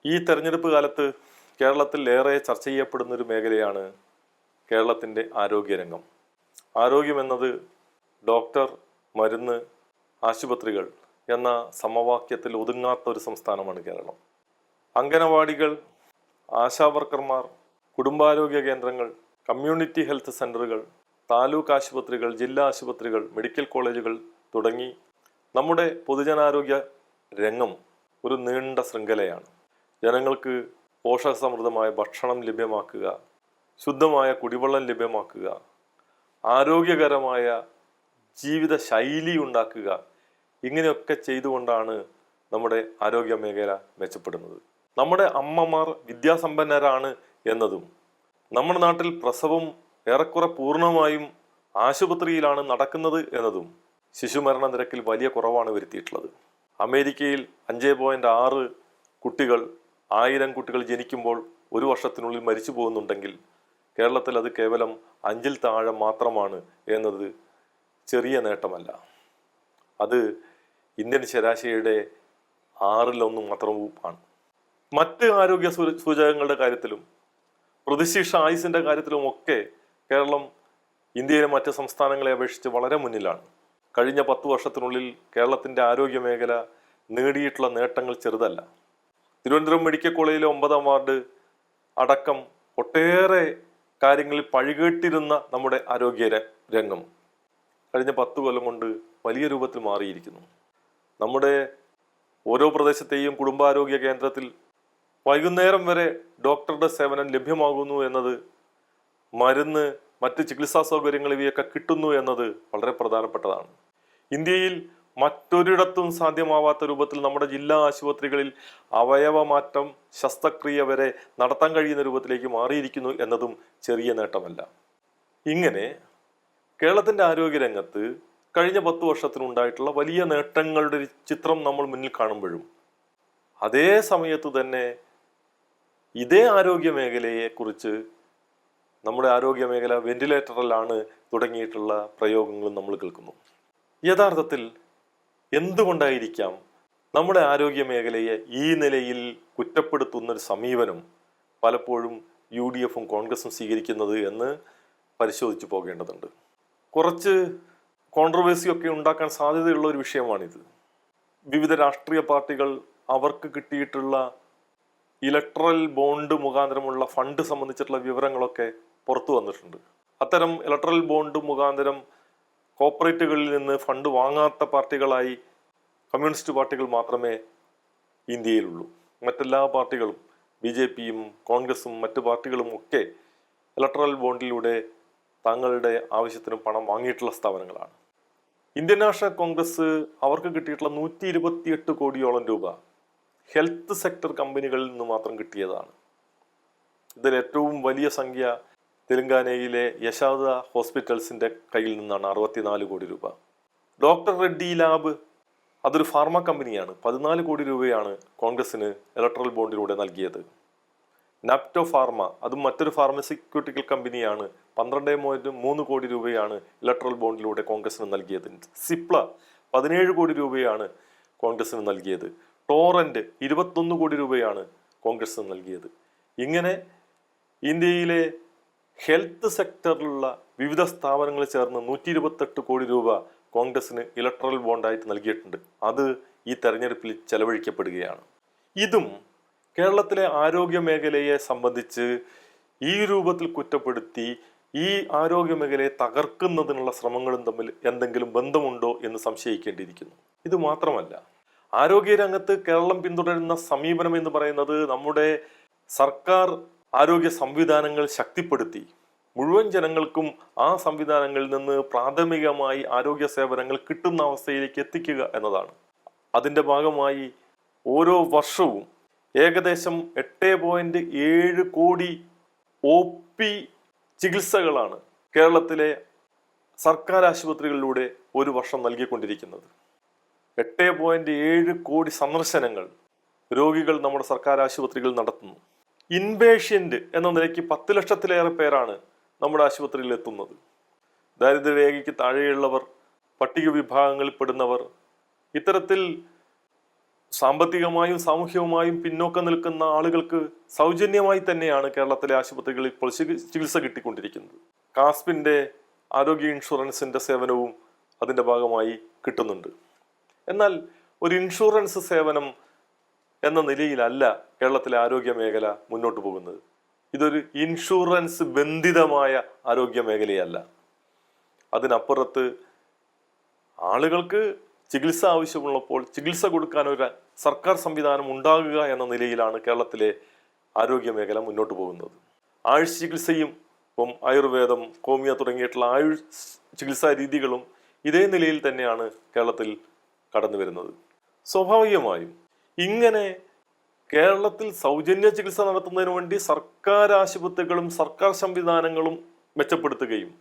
ഈ തെരഞ്ഞെടുപ്പ് കാലത്ത് കേരളത്തിൽ ഏറെ ചർച്ച ചെയ്യപ്പെടുന്ന ഒരു മേഖലയാണ് കേരളത്തിൻ്റെ ആരോഗ്യരംഗം. ആരോഗ്യം എന്നത് ഡോക്ടർ, മരുന്ന്, ആശുപത്രികൾ എന്ന സമവാക്യത്തിൽ ഒതുങ്ങാത്ത ഒരു സംസ്ഥാനമാണ് കേരളം. അംഗനവാടികൾ, ആശാവർക്കർമാർ, കുടുംബാരോഗ്യ കേന്ദ്രങ്ങൾ, കമ്മ്യൂണിറ്റി ഹെൽത്ത് സെൻ്ററുകൾ, താലൂക്ക് ആശുപത്രികൾ, ജില്ലാ ആശുപത്രികൾ, മെഡിക്കൽ കോളേജുകൾ തുടങ്ങി നമ്മുടെ പൊതുജനാരോഗ്യ രംഗം ഒരു നീണ്ട ശൃംഖലയാണ്. ജനങ്ങൾക്ക് പോഷകസമൃദ്ധമായ ഭക്ഷണം ലഭ്യമാക്കുക, ശുദ്ധമായ കുടിവെള്ളം ലഭ്യമാക്കുക, ആരോഗ്യകരമായ ജീവിത ശൈലി ഉണ്ടാക്കുക, ഇങ്ങനെയൊക്കെ ചെയ്തുകൊണ്ടാണ് നമ്മുടെ ആരോഗ്യ മേഖല മെച്ചപ്പെടുന്നത്. നമ്മുടെ അമ്മമാർ വിദ്യാസമ്പന്നരാണ് എന്നതും നമ്മുടെ നാട്ടിൽ പ്രസവം ഏറെക്കുറെ പൂർണ്ണമായും ആശുപത്രിയിലാണ് നടക്കുന്നത് എന്നതും ശിശുമരണ നിരക്കിൽ വലിയ കുറവാണ് വരുത്തിയിട്ടുള്ളത്. അമേരിക്കയിൽ 5.6 കുട്ടികൾ 1000 കുട്ടികൾ ജനിക്കുമ്പോൾ ഒരു വർഷത്തിനുള്ളിൽ മരിച്ചു പോകുന്നുണ്ടെങ്കിൽ കേരളത്തിൽ അത് കേവലം 5-ൽ താഴെ മാത്രമാണ് എന്നത് ചെറിയ നേട്ടമല്ല. അത് ഇന്ത്യൻ ശരാശരിയുടെ 1/6 മാത്രവുമാണ്. മറ്റ് ആരോഗ്യ സൂചകങ്ങളുടെ കാര്യത്തിലും പ്രതിശീർഷ ആയുസിന്റെ കാര്യത്തിലുമൊക്കെ കേരളം ഇന്ത്യയിലെ മറ്റ് സംസ്ഥാനങ്ങളെ അപേക്ഷിച്ച് വളരെ മുന്നിലാണ്. കഴിഞ്ഞ 10 വർഷത്തിനുള്ളിൽ കേരളത്തിന്റെ ആരോഗ്യ മേഖല നേടിയിട്ടുള്ള നേട്ടങ്ങൾ ചെറുതല്ല. തിരുവനന്തപുരം മെഡിക്കൽ കോളേജിലെ 9ാം വാർഡ് അടക്കം ഒട്ടേറെ കാര്യങ്ങളിൽ പഴികേട്ടിരുന്ന നമ്മുടെ ആരോഗ്യ രംഗം കഴിഞ്ഞ 10 കൊല്ലം കൊണ്ട് വലിയ രൂപത്തിൽ മാറിയിരിക്കുന്നു. നമ്മുടെ ഓരോ പ്രദേശത്തെയും കുടുംബാരോഗ്യ കേന്ദ്രത്തിൽ വൈകുന്നേരം വരെ ഡോക്ടറുടെ സേവനം ലഭ്യമാകുന്നു എന്നത്, മരുന്ന്, മറ്റ് ചികിത്സാ സൗകര്യങ്ങൾ ഇവയൊക്കെ കിട്ടുന്നു എന്നത് വളരെ പ്രധാനപ്പെട്ടതാണ്. ഇന്ത്യയിൽ മറ്റൊരിടത്തും സാധ്യമാവാത്ത രൂപത്തിൽ നമ്മുടെ ജില്ലാ ആശുപത്രികളിൽ അവയവമാറ്റം, ശസ്ത്രക്രിയ വരെ നടത്താൻ കഴിയുന്ന രൂപത്തിലേക്ക് മാറിയിരിക്കുന്നു എന്നതും ചെറിയ നേട്ടമല്ല. ഇങ്ങനെ കേരളത്തിൻ്റെ ആരോഗ്യരംഗത്ത് കഴിഞ്ഞ 10 വർഷത്തിനുണ്ടായിട്ടുള്ള വലിയ നേട്ടങ്ങളുടെ ഒരു ചിത്രം നമ്മൾ മുന്നിൽ കാണുമ്പോഴും അതേ സമയത്ത് തന്നെ ഇതേ ആരോഗ്യ മേഖലയെ കുറിച്ച് നമ്മുടെ ആരോഗ്യ മേഖല വെന്റിലേറ്ററിലാണ് തുടങ്ങിയിട്ടുള്ള പ്രയോഗങ്ങളും നമ്മൾ കേൾക്കുന്നു. യഥാർത്ഥത്തിൽ എന്തുകൊണ്ടായിരിക്കാം നമ്മുടെ ആരോഗ്യ മേഖലയെ ഈ നിലയിൽ കുറ്റപ്പെടുത്തുന്ന ഒരു സമീപനം പലപ്പോഴും UDFും കോൺഗ്രസും സ്വീകരിക്കുന്നത് എന്ന് പരിശോധിച്ചു പോകേണ്ടതുണ്ട്. കുറച്ച് കോൺട്രവേഴ്സിയൊക്കെ ഉണ്ടാക്കാൻ സാധ്യതയുള്ള ഒരു വിഷയമാണിത്. വിവിധ രാഷ്ട്രീയ പാർട്ടികൾ അവർക്ക് കിട്ടിയിട്ടുള്ള ഇലക്ട്രൽ ബോണ്ട് മുഖാന്തരമുള്ള ഫണ്ട് സംബന്ധിച്ചിട്ടുള്ള വിവരങ്ങളൊക്കെ പുറത്തു വന്നിട്ടുണ്ട്. അത്തരം ഇലക്ട്രൽ ബോണ്ട് മുഖാന്തരം കോർപ്പറേറ്റുകളിൽ നിന്ന് ഫണ്ട് വാങ്ങാത്ത പാർട്ടികളായി കമ്മ്യൂണിസ്റ്റ് പാർട്ടികൾ മാത്രമേ ഇന്ത്യയിലുള്ളൂ. മറ്റെല്ലാ പാർട്ടികളും BJPയും കോൺഗ്രസും മറ്റു പാർട്ടികളും ഒക്കെ ഇലക്ട്രൽ ബോണ്ടിലൂടെ തങ്ങളുടെ ആവശ്യത്തിന് പണം വാങ്ങിയിട്ടുള്ള സ്ഥാപനങ്ങളാണ്. ഇന്ത്യൻ നാഷണൽ കോൺഗ്രസ് അവർക്ക് കിട്ടിയിട്ടുള്ള 128 കോടിയോളം രൂപ ഹെൽത്ത് സെക്ടർ കമ്പനികളിൽ നിന്ന് മാത്രം കിട്ടിയതാണ്. ഇതിൽ ഏറ്റവും വലിയ സംഖ്യ തെലങ്കാനയിലെ യശോദ ഹോസ്പിറ്റൽസിന്റെ കയ്യിൽ നിന്നാണ്, 64 കോടി രൂപ. ഡോക്ടർ റെഡ്ഡി ലാബ് അതൊരു ഫാർമ കമ്പനിയാണ്, 14 കോടി രൂപയാണ് കോൺഗ്രസിന് ഇലക്ട്രൽ ബോണ്ടിലൂടെ നൽകിയത്. നാപ്റ്റോ ഫാർമ അതും മറ്റൊരു ഫാർമസ്യൂട്ടിക്കൽ കമ്പനിയാണ്, 12.3 കോടി രൂപയാണ് ഇലക്ട്രൽ ബോണ്ടിലൂടെ കോൺഗ്രസിന് നൽകിയത്. സിപ്ല 17 കോടി രൂപയാണ് കോൺഗ്രസിന് നൽകിയത്. ടോറന്റ് 21 കോടി രൂപയാണ് കോൺഗ്രസിന് നൽകിയത്. ഇങ്ങനെ ഇന്ത്യയിലെ ഹെൽത്ത് സെക്ടറിലുള്ള വിവിധ സ്ഥാപനങ്ങൾ ചേർന്ന് 128 കോടി രൂപ കോൺഗ്രസിന് ഇലക്ട്രൽ ബോണ്ടായിട്ട് നൽകിയിട്ടുണ്ട്. അത് ഈ തെരഞ്ഞെടുപ്പിൽ ചെലവഴിക്കപ്പെടുകയാണ്. ഇതും കേരളത്തിലെ ആരോഗ്യ മേഖലയെ സംബന്ധിച്ച് ഈ രൂപത്തിൽ കുറ്റപ്പെടുത്തി ഈ ആരോഗ്യ മേഖലയെ തകർക്കുന്നതിനുള്ള ശ്രമങ്ങളും തമ്മിൽ എന്തെങ്കിലും ബന്ധമുണ്ടോ എന്ന് സംശയിക്കേണ്ടിയിരിക്കുന്നു. ഇത് മാത്രമല്ല, ആരോഗ്യരംഗത്ത് കേരളം പിന്തുടരുന്ന സമീപനം എന്ന് പറയുന്നത് നമ്മുടെ സർക്കാർ ആരോഗ്യ സംവിധാനങ്ങൾ ശക്തിപ്പെടുത്തി മുഴുവൻ ജനങ്ങൾക്കും ആ സംവിധാനങ്ങളിൽ നിന്ന് പ്രാഥമികമായി ആരോഗ്യ സേവനങ്ങൾ കിട്ടുന്ന അവസ്ഥയിലേക്ക് എത്തിക്കുക എന്നതാണ്. അതിൻ്റെ ഭാഗമായി ഓരോ വർഷവും ഏകദേശം 8.7 കോടി OP ചികിത്സകളാണ് കേരളത്തിലെ സർക്കാർ ആശുപത്രികളിലൂടെ ഒരു വർഷം നൽകിക്കൊണ്ടിരിക്കുന്നത്. 8.7 കോടി സന്ദർശനങ്ങൾ രോഗികൾ നമ്മുടെ സർക്കാർ ആശുപത്രികളിൽ നടത്തുന്നു. ഇൻപേഷ്യന്റ് എന്ന നിലയ്ക്ക് 10 ലക്ഷത്തിലേറെ പേരാണ് നമ്മുടെ ആശുപത്രിയിൽ എത്തുന്നത്. ദാരിദ്ര്യരേഖയ്ക്ക് താഴെയുള്ളവർ, പട്ടിക വിഭാഗങ്ങളിൽ പെടുന്നവർ, ഇത്തരത്തിൽ സാമ്പത്തികമായും സാമൂഹികമായും പിന്നോക്കം നിൽക്കുന്ന ആളുകൾക്ക് സൗജന്യമായി തന്നെയാണ് കേരളത്തിലെ ആശുപത്രികളിൽ ഇപ്പോൾ ചികിത്സ കിട്ടിക്കൊണ്ടിരിക്കുന്നത്. കാസ്പിന്റെ ആരോഗ്യ ഇൻഷുറൻസിന്റെ സേവനവും അതിന്റെ ഭാഗമായി കിട്ടുന്നുണ്ട്. എന്നാൽ ഒരു ഇൻഷുറൻസ് സേവനം എന്ന നിലയിലല്ല കേരളത്തിലെ ആരോഗ്യ മേഖല മുന്നോട്ട് പോകുന്നത്. ഇതൊരു ഇൻഷുറൻസ് ബന്ധിതമായ ആരോഗ്യ മേഖലയല്ല. അതിനപ്പുറത്ത് ആളുകൾക്ക് ചികിത്സ ആവശ്യമുള്ളപ്പോൾ ചികിത്സ കൊടുക്കാൻ ഒരു സർക്കാർ സംവിധാനം ഉണ്ടാകുക എന്ന നിലയിലാണ് കേരളത്തിലെ ആരോഗ്യ മേഖല മുന്നോട്ട് പോകുന്നത്. ആയുഷ് ചികിത്സയും ഇപ്പം ആയുർവേദം, ഹോമിയോ തുടങ്ങിയിട്ടുള്ള ആയുഷ് ചികിത്സാ രീതികളും ഇതേ നിലയിൽ തന്നെയാണ് കേരളത്തിൽ കടന്നു വരുന്നത്. സ്വാഭാവികമായും ഇങ്ങനെ കേരളത്തിൽ സൗജന്യ ചികിത്സ നടത്തുന്നതിന് വേണ്ടി സർക്കാർ ആശുപത്രികളും സർക്കാർ സംവിധാനങ്ങളും മെച്ചപ്പെടുത്തുകയും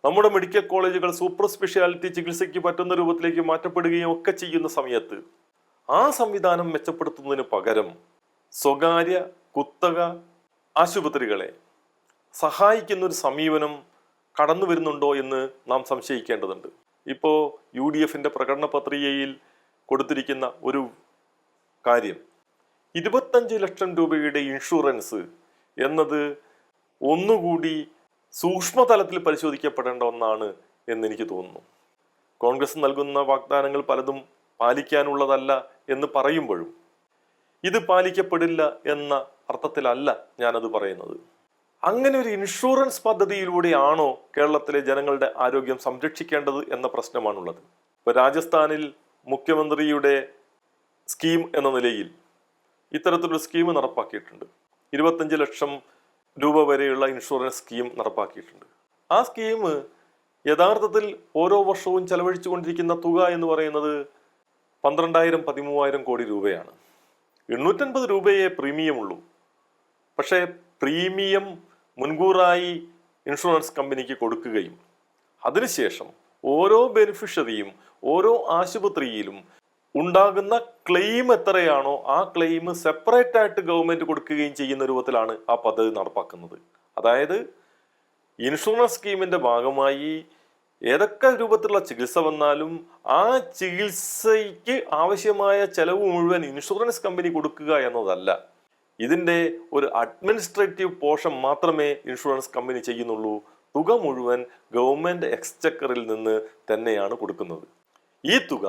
നമ്മുടെ മെഡിക്കൽ കോളേജുകൾ സൂപ്പർ സ്പെഷ്യാലിറ്റി ചികിത്സയ്ക്ക് പറ്റുന്ന രൂപത്തിലേക്ക് മാറ്റപ്പെടുകയും ഒക്കെ ചെയ്യുന്ന സമയത്ത് ആ സംവിധാനം മെച്ചപ്പെടുത്തുന്നതിന് പകരം സ്വകാര്യ കുത്തക ആശുപത്രികളെ സഹായിക്കുന്ന ഒരു സമീപനം കടന്നു വരുന്നുണ്ടോ എന്ന് നാം സംശയിക്കേണ്ടതുണ്ട്. ഇപ്പോൾ UDF പ്രകടന പത്രികയിൽ കൊടുത്തിരിക്കുന്ന ഒരു കാര്യം 25 ലക്ഷം രൂപയുടെ ഇൻഷുറൻസ് എന്നത് ഒന്നുകൂടി സൂക്ഷ്മതലത്തിൽ പരിശോധിക്കപ്പെടേണ്ട ഒന്നാണ് എന്നെനിക്ക് തോന്നുന്നു. കോൺഗ്രസ് നൽകുന്ന വാഗ്ദാനങ്ങൾ പലതും പാലിക്കാനുള്ളതല്ല എന്ന് പറയുമ്പോഴും ഇത് പാലിക്കപ്പെടില്ല എന്ന അർത്ഥത്തിലല്ല ഞാനത് പറയുന്നത്. അങ്ങനെ ഒരു ഇൻഷുറൻസ് പദ്ധതിയിലൂടെയാണോ കേരളത്തിലെ ജനങ്ങളുടെ ആരോഗ്യം സംരക്ഷിക്കേണ്ടത് എന്ന പ്രശ്നമാണുള്ളത്. ഇപ്പോൾ രാജസ്ഥാനിൽ മുഖ്യമന്ത്രിയുടെ സ്കീം എന്ന നിലയിൽ ഇത്തരത്തിലൊരു സ്കീം നടപ്പാക്കിയിട്ടുണ്ട്. 25 ലക്ഷം രൂപ വരെയുള്ള ഇൻഷുറൻസ് സ്കീം നടപ്പാക്കിയിട്ടുണ്ട്. ആ സ്കീം യഥാർത്ഥത്തിൽ ഓരോ വർഷവും ചെലവഴിച്ചു കൊണ്ടിരിക്കുന്ന തുക എന്ന് പറയുന്നത് 12,000-13,000 കോടി രൂപയാണ്. 850 രൂപയെ പ്രീമിയം ഉള്ളൂ. പക്ഷേ പ്രീമിയം മുൻകൂറായി ഇൻഷുറൻസ് കമ്പനിക്ക് കൊടുക്കുകയും അതിനുശേഷം ഓരോ ബെനിഫിഷ്യറിയും ഓരോ ആശുപത്രിയിലും ഉണ്ടാകുന്ന ക്ലെയിം എത്രയാണോ ആ ക്ലെയിം സെപ്പറേറ്റ് ആയിട്ട് ഗവൺമെന്റ് കൊടുക്കുകയും ചെയ്യുന്ന രൂപത്തിലാണ് ആ പദ്ധതി നടപ്പാക്കുന്നത്. അതായത് ഇൻഷുറൻസ് സ്കീമിന്റെ ഭാഗമായി ഏതൊക്കെ രൂപത്തിലുള്ള ചികിത്സ വന്നാലും ആ ചികിത്സയ്ക്ക് ആവശ്യമായ ചെലവ് മുഴുവൻ ഇൻഷുറൻസ് കമ്പനി കൊടുക്കുക എന്നതല്ല. ഇതിന്റെ ഒരു അഡ്മിനിസ്ട്രേറ്റീവ് പോർഷൻ മാത്രമേ ഇൻഷുറൻസ് കമ്പനി ചെയ്യുന്നുള്ളൂ. തുക മുഴുവൻ ഗവൺമെന്റ് എക്സ്ചക്കറിൽ നിന്ന് തന്നെയാണ് കൊടുക്കുന്നത്. ഈ തുക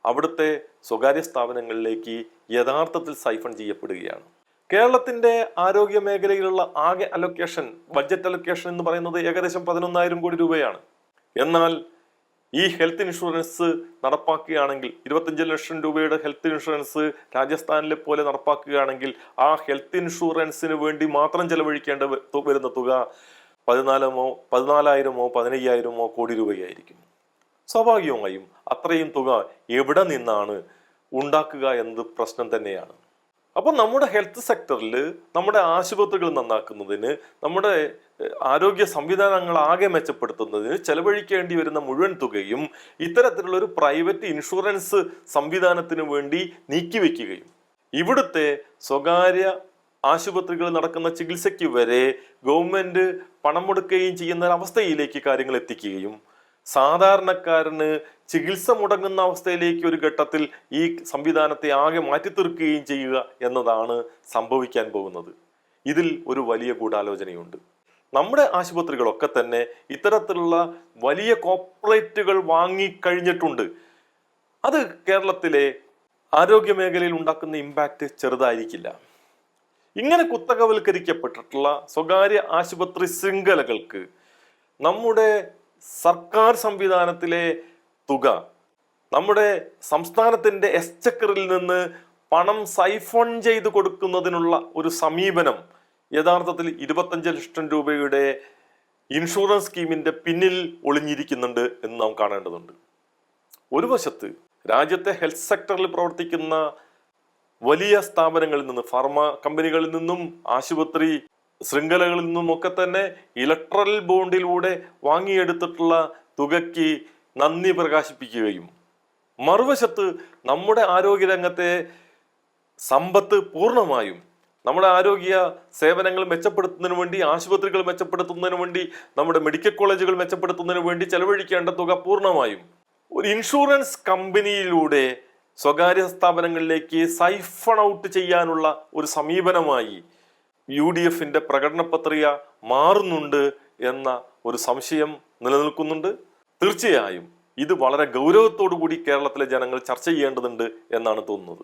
അവിടുത്തെ സ്വകാര്യ സ്ഥാപനങ്ങളിലേക്ക് യഥാർത്ഥത്തിൽ സൈഫൺ ചെയ്യപ്പെടുകയാണ്. കേരളത്തിന്റെ ആരോഗ്യ മേഖലയിലുള്ള ആകെ അലൊക്കേഷൻ, ബഡ്ജറ്റ് അലൊക്കേഷൻ എന്ന് പറയുന്നത് ഏകദേശം 11,000 കോടി രൂപയാണ്. എന്നാൽ ഈ ഹെൽത്ത് ഇൻഷുറൻസ് നടപ്പാക്കുകയാണെങ്കിൽ 25 ലക്ഷം രൂപയുടെ ഹെൽത്ത് ഇൻഷുറൻസ് രാജസ്ഥാനിലെ പോലെ നടപ്പാക്കുകയാണെങ്കിൽ ആ ഹെൽത്ത് ഇൻഷുറൻസിന് വേണ്ടി മാത്രം ചെലവഴിക്കേണ്ട വരുന്ന തുക 14,000-15,000 കോടി രൂപയായിരിക്കും. സ്വാഭാവികമായും അത്രയും തുക എവിടെ നിന്നാണ് ഉണ്ടാക്കുക എന്നത് പ്രശ്നം തന്നെയാണ്. അപ്പം നമ്മുടെ ഹെൽത്ത് സെക്ടറിൽ നമ്മുടെ ആശുപത്രികൾ നന്നാക്കുന്നതിന്, നമ്മുടെ ആരോഗ്യ സംവിധാനങ്ങൾ ആകെ മെച്ചപ്പെടുത്തുന്നതിന് ചെലവഴിക്കേണ്ടി വരുന്ന മുഴുവൻ തുകയും ഇത്തരത്തിലുള്ള ഒരു പ്രൈവറ്റ് ഇൻഷുറൻസ് സംവിധാനത്തിന് വേണ്ടി നീക്കിവെക്കുകയും ഇവിടുത്തെ സ്വകാര്യ ആശുപത്രികളിൽ നടക്കുന്ന ചികിത്സയ്ക്ക് വരെ ഗവൺമെന്റ് പണം മുടക്കുകയും ചെയ്യുന്ന അവസ്ഥയിലേക്ക് കാര്യങ്ങൾ എത്തിക്കുകയും സാധാരണക്കാരന് ചികിത്സ മുടങ്ങുന്ന അവസ്ഥയിലേക്ക് ഒരു ഘട്ടത്തിൽ ഈ സംവിധാനത്തെ ആകെ മാറ്റിത്തീർക്കുകയും ചെയ്യുക എന്നതാണ് സംഭവിക്കാൻ പോകുന്നത്. ഇതിൽ ഒരു വലിയ ഗൂഢാലോചനയുണ്ട്. നമ്മുടെ ആശുപത്രികളൊക്കെ തന്നെ ഇത്തരത്തിലുള്ള വലിയ കോർപ്പറേറ്റുകൾ വാങ്ങിക്കഴിഞ്ഞിട്ടുണ്ട്. അത് കേരളത്തിലെ ആരോഗ്യ മേഖലയിൽ ഉണ്ടാക്കുന്ന ഇമ്പാക്റ്റ് ചെറുതായിരിക്കില്ല. ഇങ്ങനെ കുത്തകവൽക്കരിക്കപ്പെട്ടിട്ടുള്ള സ്വകാര്യ ആശുപത്രി ശൃംഖലകൾക്ക് നമ്മുടെ സർക്കാർ സംവിധാനത്തിലെ തുക, നമ്മുടെ സംസ്ഥാനത്തിന്റെ എക്സ്ചക്കറിൽ നിന്ന് പണം സൈഫോൺ ചെയ്ത് കൊടുക്കുന്നതിനുള്ള ഒരു സമീപനം യഥാർത്ഥത്തിൽ 25 ലക്ഷം രൂപയുടെ ഇൻഷുറൻസ് സ്കീമിന്റെ പിന്നിൽ ഒളിഞ്ഞിരിക്കുന്നുണ്ട് എന്ന് നാം കാണേണ്ടതുണ്ട്. ഒരു വശത്ത് രാജ്യത്തെ ഹെൽത്ത് സെക്ടറിൽ പ്രവർത്തിക്കുന്ന വലിയ സ്ഥാപനങ്ങളിൽ നിന്ന്, ഫാർമ കമ്പനികളിൽ നിന്നും ആശുപത്രി ശൃംഖലകളിൽ നിന്നും ഒക്കെ തന്നെ ഇലക്ട്രൽ ബോണ്ടിലൂടെ വാങ്ങിയെടുത്തിട്ടുള്ള തുകയ്ക്ക് നന്ദി പ്രകാശിപ്പിക്കുകയും മറുവശത്ത് നമ്മുടെ ആരോഗ്യരംഗത്തെ സമ്പത്ത് പൂർണ്ണമായും നമ്മുടെ ആരോഗ്യ സേവനങ്ങൾ മെച്ചപ്പെടുത്തുന്നതിന് വേണ്ടി, ആശുപത്രികൾ മെച്ചപ്പെടുത്തുന്നതിന് വേണ്ടി, നമ്മുടെ മെഡിക്കൽ കോളേജുകൾ മെച്ചപ്പെടുത്തുന്നതിന് വേണ്ടി ചെലവഴിക്കേണ്ട തുക പൂർണ്ണമായും ഒരു ഇൻഷുറൻസ് കമ്പനിയിലൂടെ സ്വകാര്യ സ്ഥാപനങ്ങളിലേക്ക് സൈഫൺ ഔട്ട് ചെയ്യാനുള്ള ഒരു സമീപനമായി UDFന്റെ പ്രകടന പത്രിക മാറുന്നുണ്ട് എന്ന ഒരു സംശയം നിലനിൽക്കുന്നുണ്ട്. തീർച്ചയായും ഇത് വളരെ ഗൗരവത്തോടു കൂടി കേരളത്തിലെ ജനങ്ങൾ ചർച്ച ചെയ്യേണ്ടതുണ്ട് എന്നാണ് തോന്നുന്നത്.